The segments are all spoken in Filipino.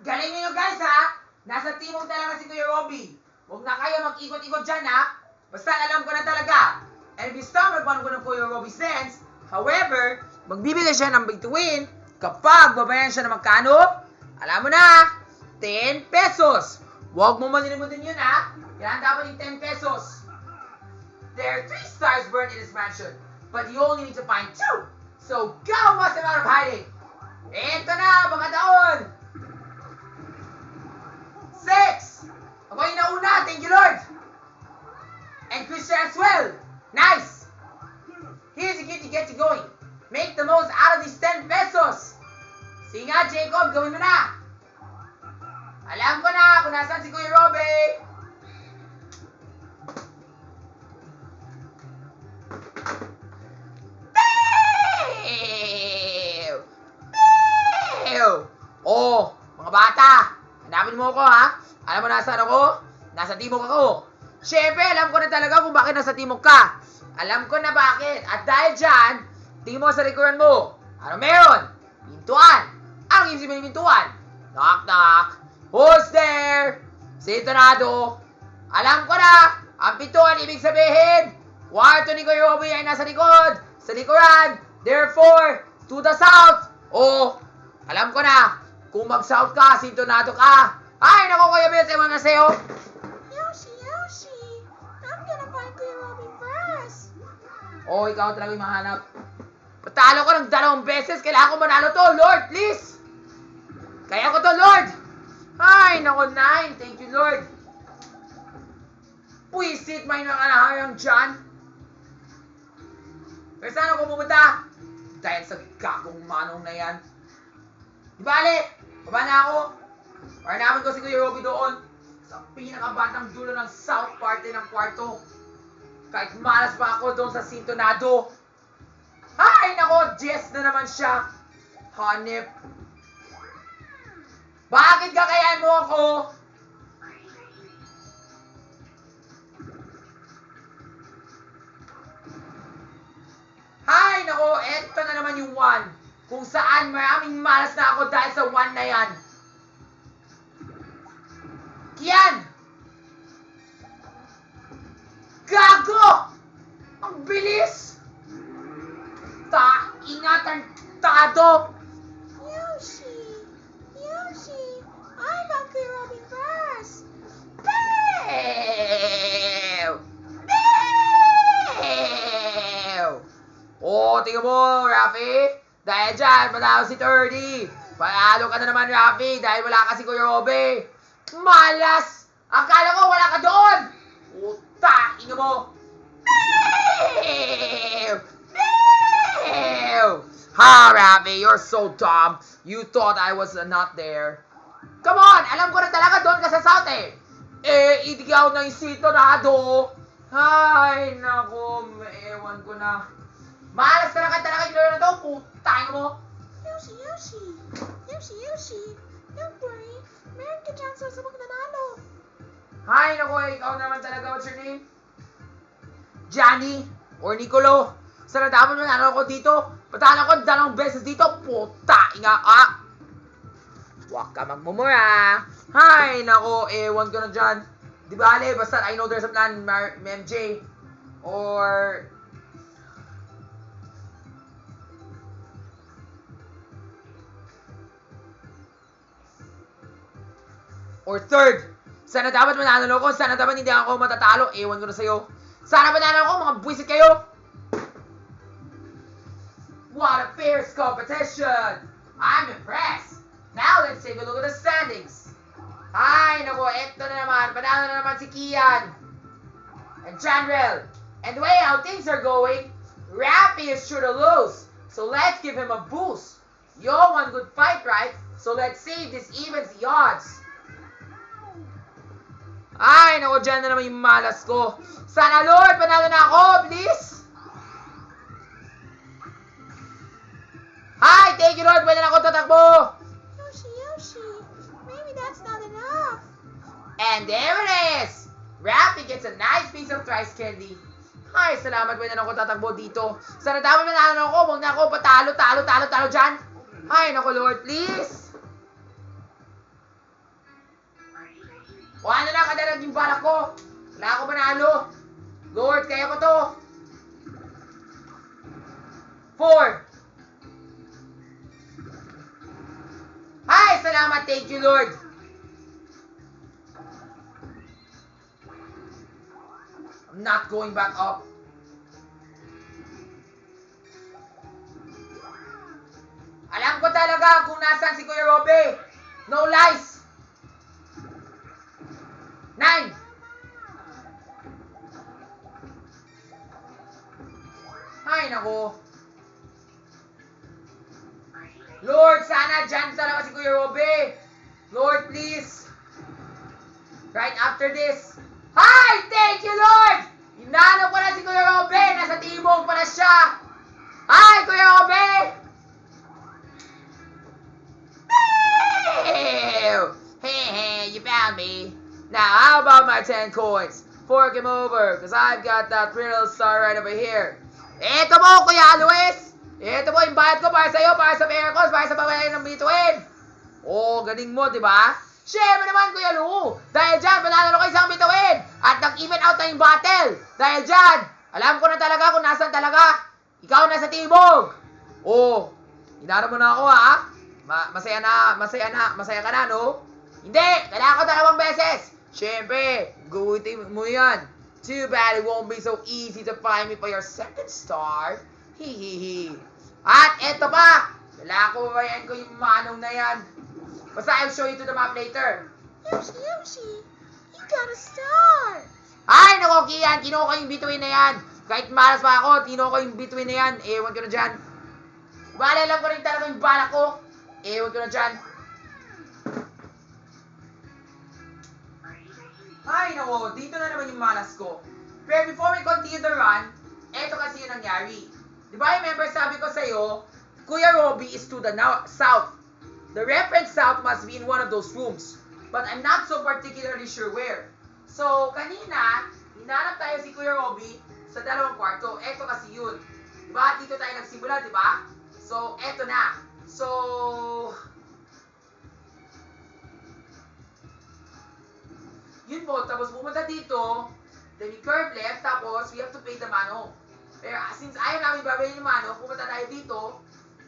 Galing nyo guys ha! Nasa timog talaga si Kuya Robby. Huwag na kayo mag-ikot-ikot dyan ha! Basta alam ko na talaga. And this time, nagpaano ko ng Kuya Robby sense. However, magbibigay siya ng bituin kapag babayan siya ng magkano? Alam mo na, 10 pesos. Huwag mo malilimutin yun ha! Kailangan dapat yung 10 pesos. There are 3 stars burned in this mansion, but you only need to find 2. So go, Master out of hiding! Ito na, mga taon! 6! Ako yung nauna, thank you Lord! And Christian as well! Nice! Here's the key to get you going. Make the most out of these 10 pesos! Sige nga, Jacob, gawin mo na! Alam ko na kung nasaan si Kuya Robby! Oh, mga bata, hanapin mo ako ha. Alam mo nasaan ako? Nasa timog ako. Siyempre, alam ko na talaga kung bakit nasa timog ka. Alam ko na bakit. At dahil dyan, tingin mo sa likuran mo. Ano meron? Pintuan. Anong ibig sabihin ng pintuan? Knock, knock. Who's there? Sintonado. Alam ko na. Ang pintuan, ibig sabihin, kwarto ni Kuya Robby ay nasa likod. Sa likuran. Therefore, to the south. Oh, alam ko na. Kung mag-south ka, sintonado ka. Ay, naku, Kuya Bets, ewan na sa'yo. Yoshi, I'm gonna find Kuya Robby first. Oh, ikaw talaga yung mahanap. Patalo ko ng 2 beses. Kailangan ko manalo to. Lord, please. Kaya ko to, Lord. Ay, naku, 9. Thank you, Lord. Puisit, may nakanahayang dyan. Pero saan ako pumunta? Dahil sa gagong manong na yan. Di bale, baba na ako. Para namin ko si Kuya Robby doon. Sa pinakabatang dulo ng south parte ng kwarto. Kahit malas pa ako doon sa sintonado. Ay, nako, Jess na naman siya. Hanip. Bakit kakayahan mo ako? Ay, nako, eto na naman yung 1. Kung saan maraming malas na ako dahil sa 1 na yan. Kian! Gago! Ang bilis! Ingatan tado! Yoshi, I found Kuya Robby first. Pew! Pew! Oh, tingnan mo, Rafi. Dahil dyan, manalo si 30. Panalo ka na naman, Rafi, dahil wala ka si Kuya Robby. Malas! Akala ko wala ka doon! Puta, tingnan mo. Pew! Pew! Ha, Rafi, you're so dumb. You thought I was not there. Come on, alam ko na talaga doon ka sa south eh. Itigaw na yung sintonado. Ay, nako, ewan ko na. Malas talaga yung laro na to. Putang mo. Yoshi, don't worry. Meron ka chance sa magnanalo. Ay, nako, ikaw naman talaga. What's your name? Johnny or Nicolo. Sa nadaman mo nanalo ko dito. Patalo ko 2 beses dito. Puta, inga. Huwag ka magmumura. Ay, nako, ewan ko na dyan. Di ba, Ale? Basta I know there's a plan, MJ. Or... Or third, sana dapat manalo ko, sana dapat hindi ako matatalo, ewan ko na sa'yo. Sana manalo ko, mga buwisit kayo! What a fierce competition! I'm impressed! Now let's take a look at the standings. Ay, naku, eto na naman, panalo na naman si Kian. And Chandrell. And the way how things are going, Rafi is sure to lose. So let's give him a boost. You all want good fight, right? So let's see if this evens the odds. Ay, naku, dyan na naman yung malas ko. Sana, Lord, panalo na ako, please. Hi, thank you, Lord, pwede na ako tatakbo. Yoshi, maybe that's not enough. And there it is. Rafi gets a nice piece of rice candy. Ay, salamat, pwede na ako tatakbo dito. Sana dapat manalo ako, huwag na ako patalo dyan. Ay, naku, Lord, please. yung balak ko. Wala ako manalo. Lord, kaya ko to. 4. Ay, salamat. Thank you, Lord. I'm not going back up. Alam ko talaga kung nasaan si Kuya Robby. No lies. 9. Ay, nako. Lord, sana dyan talaga si Kuya Robby. Lord, please. Right after this. Hi! Thank you, Lord! Hinanap ko na si Kuya Robby. Nasa timog pala siya. Hi, Kuya Robby! Hey, you found me. Now, how about my 10 coins? Fork him over, because I've got that real star right over here. Ito mo, Kuya Luis! Ito mo, yung bayad ko para sa'yo, para sa miracles, para sa pamayain ng bituin. Oh, galing mo, di ba? Siyempre naman, Kuya Lu! Dahil dyan, panalo ko isang bituin! At nag-even out na yung battle! Dahil dyan, alam ko na talaga kung nasan talaga. Ikaw nasa timog! Oh, hinarap mo na ako, ha? Masaya ka na, no? Hindi! Kailangan ko 2 beses! Siyempre, guwitin mo yan. Too bad it won't be so easy to find me for your second star. Hihihi. At eto pa! Kailangan ko babayan ko yung manong na yan. Basta I'll show you to the map later. Yoshi, you got a star. Ay, nako, Kian! Kinuha ko yung bituin na yan. Kahit malas pa ako, kinuha ko yung bituin na yan. Ewan ko na dyan. Bale, alam ko rin talaga yung balak ko. Ewan ko na dyan. Ay, nako, dito na naman yung malas ko. Pero before we continue the run, eto kasi yung nangyari. Di ba, remember sabi ko sa'yo, Kuya Robby is to the south. The reference south must be in one of those rooms. But I'm not so particularly sure where. So, kanina, hinanap tayo si Kuya Robby sa 2 kwarto. Eto kasi yun. Di ba, dito tayo nagsimula, di ba? So, eto na. So, yun po, tapos pumunta dito, then we curve left, tapos we have to pay the mano. Pero since ayaw namin babayin yung mano, pumunta tayo dito,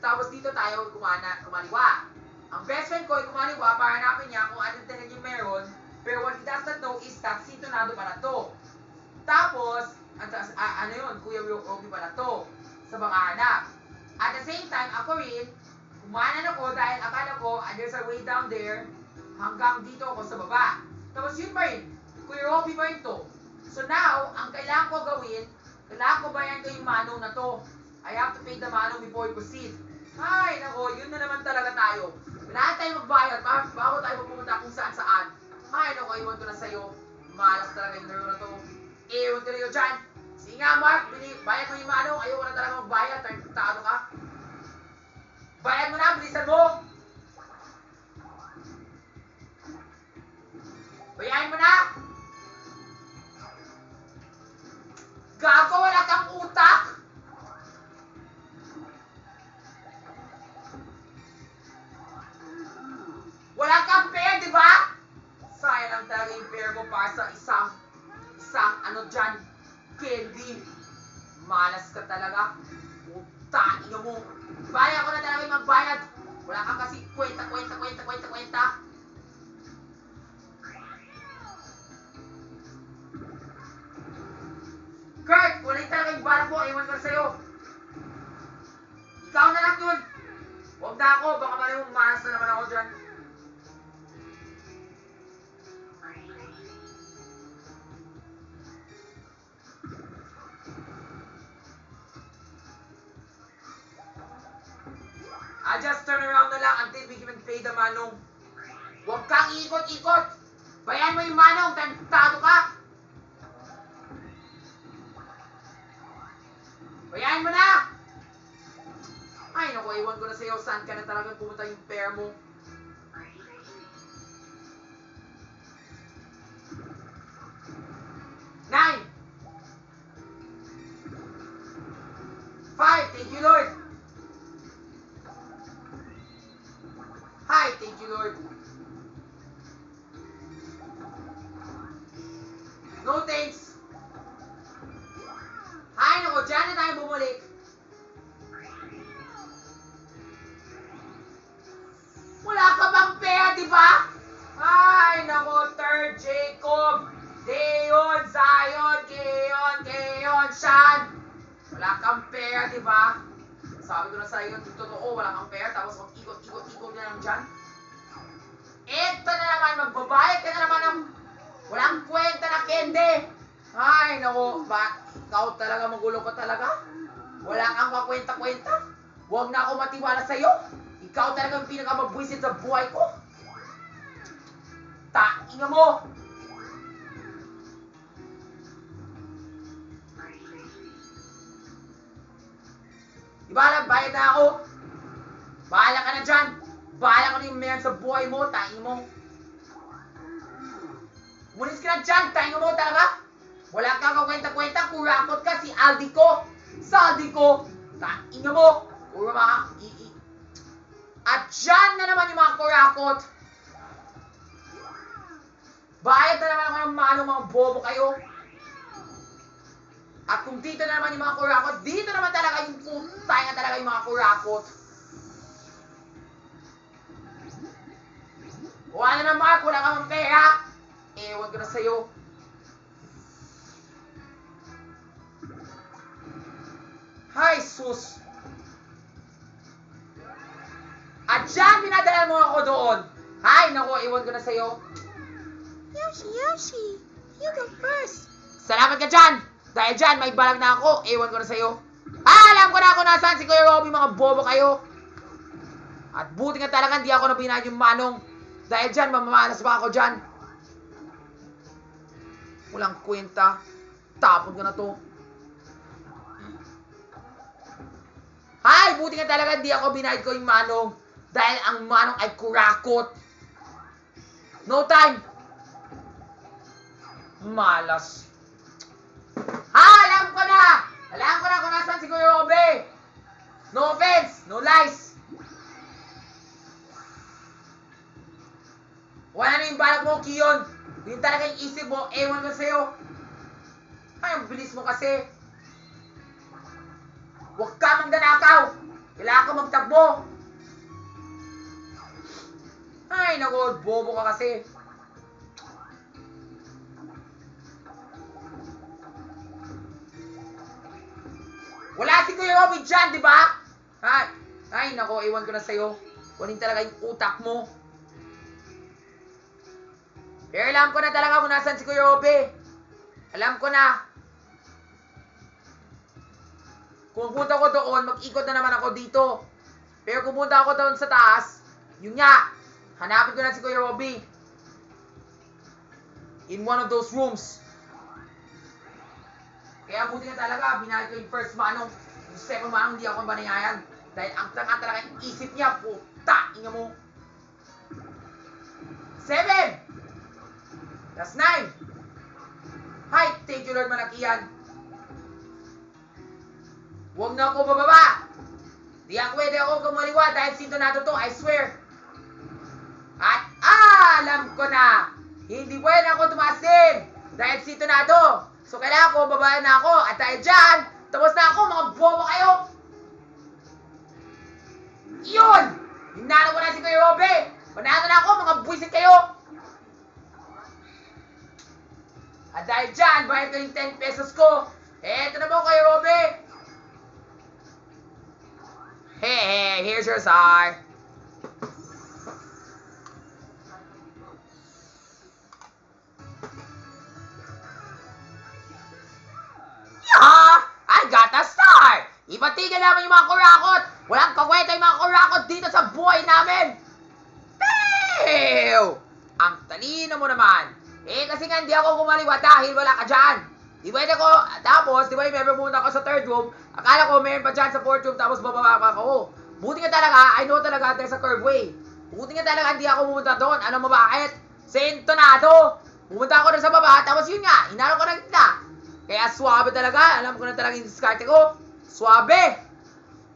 tapos dito tayo kumaliwa. Ang best friend ko ay kumaliwa para hanapin niya kung anong talaga yung meron, pero what he does not know is that sintonado pa na to. Tapos, ano yun, Kuya Robby pa na to, sa mga hanap. At the same time, ako rin, kumanan ako dahil akala ko, there's a way down there, hanggang dito ako sa baba. Tapos yun pa rin, Kuya Robby pa rin to. So now, ang kailangan ko gawin, kailangan ko bayan ko yung mano na to. I have to pay the mano before we proceed. Ay, nako, yun na naman talaga tayo. Kailangan tayo magbayad bago tayo magpumunta kung saan saan. Ay, nako, iwan ko na sa'yo. Malas talaga yung laro na to. Iwan ko na yun dyan. Sige nga, Mark, bayad mo yung mano. Ayaw ko na talaga magbayad. Tado ka. Bayad mo na, bilisan mo. Bayahin mo na! Gago, wala kang utak! Wala kang pair, di ba? Sayang lang talaga yung pair mo para sa isang ano dyan, candy. Malas ka talaga. Utak, ino mo. Bayad ko na talaga yung magbayad. Wala kang kasi kwenta. Kurt, wala yung talaga yung balak mo. Ewan ko na sa'yo. Ikaw na lang yun. Huwag na ako. Baka mali mong manas na naman ako dyan. I just turn around na lang until we can pay the manong. Huwag kang ikot-ikot. Bayan mo yung manong. Tado ka. Bayahin mo na! Ay, naku, iwan ko na sa'yo. Saan ka na talagang pumunta yung pair mo? Nine! 5! Thank you, Lord! Hi! Thank you, Lord! No thanks. Ay, naku, dyan na tayo bumalik. Wala ka bang pera, di ba? Ay, naku, third Jacob. Deon, Zion, Keon, Sean. Wala kang pera, di ba? Sabi ko na sa iyo, totoo, wala kang pera, tapos mag-ikot na lang dyan. Eto na naman, magbabayad ka na naman ng walang kwenta na kende. Ay, naku, ikaw talaga, magulo ko talaga. Wala kang kakwenta-kwenta. Huwag na ako matiwala sa'yo. Ikaw talaga yung pinakamabwisit sa buhay ko. Tainga mo! Di ba alam, bayad na ako. Bahala ka na dyan. Bahala ka na yung mayan sa buhay mo, tainga mo. Mulis ka na dyan, tainga mo talaga. Wala kang kakwenta-kwenta, kurakot ka, si Aldi ko. Sa Aldi ko, tainga mo. Puro mga At dyan na naman yung mga kurakot. Bayad na naman ako ng mga bobo kayo. At kung dito na naman yung mga kurakot, dito naman talaga yung putay nga talaga yung mga kurakot. Wala na ng Mark, wala kang pera. Ewan ko na sa'yo. Hay, sus. At dyan, pinadala mo ako doon. Hay, naku, ewan ko na sa'yo. Yoshi, you go first. Salamat ka dyan. Dahil dyan, may balag na ako. Ewan ko na sa'yo. Alam ko na ako nasaan si Kuya Robby, mga bobo kayo. At buti nga talaga, hindi ako nabinayad yung manong. Dahil dyan, mamamalas pa ako dyan. Walang kwenta. Tapon ko na to. Hay, buti nga talaga, hindi ako binayad ko yung manong. Dahil ang manong ay kurakot. No time. Malas. Alam ko na! Alam ko na kung nasan si Kuya Robby! No offense! No lies! Wala na yung balak mo, Kiyon! Yun talaga yung isip mo, ewan ko sa'yo! Ay, ang bilis mo kasi! Huwag ka magdanakaw! Kailangan ka magtakbo! Ay, naku, bobo ka kasi! Wala si Kuya Robby dyan, di ba? Ay, nako, iwan ko na sa'yo. Kunin talaga yung utak mo. Pero alam ko na talaga kung nasan si Kuya Robby. Alam ko na. Kung punta ko doon, mag-ikot na naman ako dito. Pero kung punta ako doon sa taas, yun nga, hanapin ko na si Kuya Robby. In one of those rooms. Kaya buti na talaga, binayad ko yung first manong. Yung second manong, hindi ako banayayan. Dahil ang tanga talaga yung isip niya, puta, inga mo. 7! That's 9! Hi, thank you Lord Malakian. Huwag na ako bababa. Di ako pwede ako kumaliwa dahil sintonado to, I swear. At alam ko na, hindi pwede ako tumasin dahil sintonado. So, kailangan ko, babae na ako. At dahil dyan, tapos na ako, mga bobo kayo. Yun! Hinalo ko na si Kuya Robby. Panalo na ako, mga buwisit kayo. At dahil dyan, bayad ko yung 10 pesos ko. Eto na po, Kuya Robby. Hey, here's your SAR. I got a star! Ipatigil namin yung mga kurakot! Walang kakwenta yung mga kurakot dito sa buhay namin! Pew! Ang talino mo naman! Kasi nga hindi ako kumaliwa dahil wala ka dyan! Di ba ko, tapos, di ba yung member pumunta ako sa third room, akala ko meron pa dyan sa fourth room, tapos bababa pa ako. Buti nga talaga, I know talaga there's a curve way. Buti nga talaga hindi ako pumunta doon. Alam mo bakit? Sintonado! Pumunta ako doon sa baba, tapos yun nga, hinalo ko na kita. Kaya swabe talaga. Alam ko na talaga yung diskarte ko. Swabe!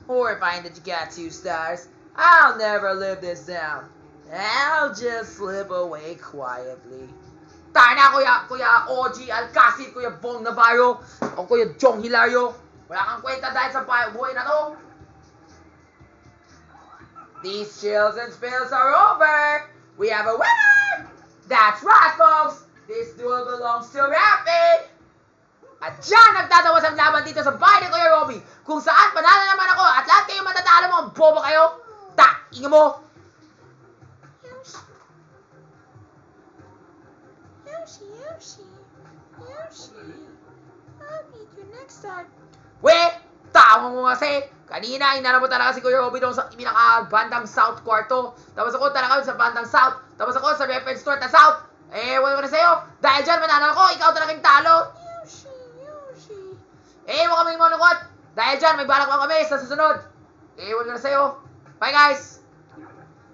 Horrifying that you got 2 stars. I'll never live this down. I'll just slip away quietly. Tayo na, Kuya OG Alcacid, Kuya Bong Navarro, o Kuya Jong Hilario. Wala kang kwenta dahil sa buhay na to. These chills and spills are over. We have a winner! That's right, folks! This duel belongs to Rapid! At dyan nagtatawas ang laban dito sa bahay ni Kuya Robby, kung saan panalo naman ako at lahat kayo matatalo mga bobo kayo. Inga mo! Yoshi. I'll meet you next time. Tama mo kasi! Kanina, inara mo talaga si Kuya Robby doon sa pinaka-bandang South Kwarto. Tapos ako talaga sa bandang South. Tapos ako sa reference store na South. Wala ko na sa'yo. Dahil dyan, mananalo ko. Ikaw talagang talo. Yoshi. Huwag kaming manukot. Dahil dyan, may balak lang kami sa susunod. Wala ko na sa'yo. Bye, guys!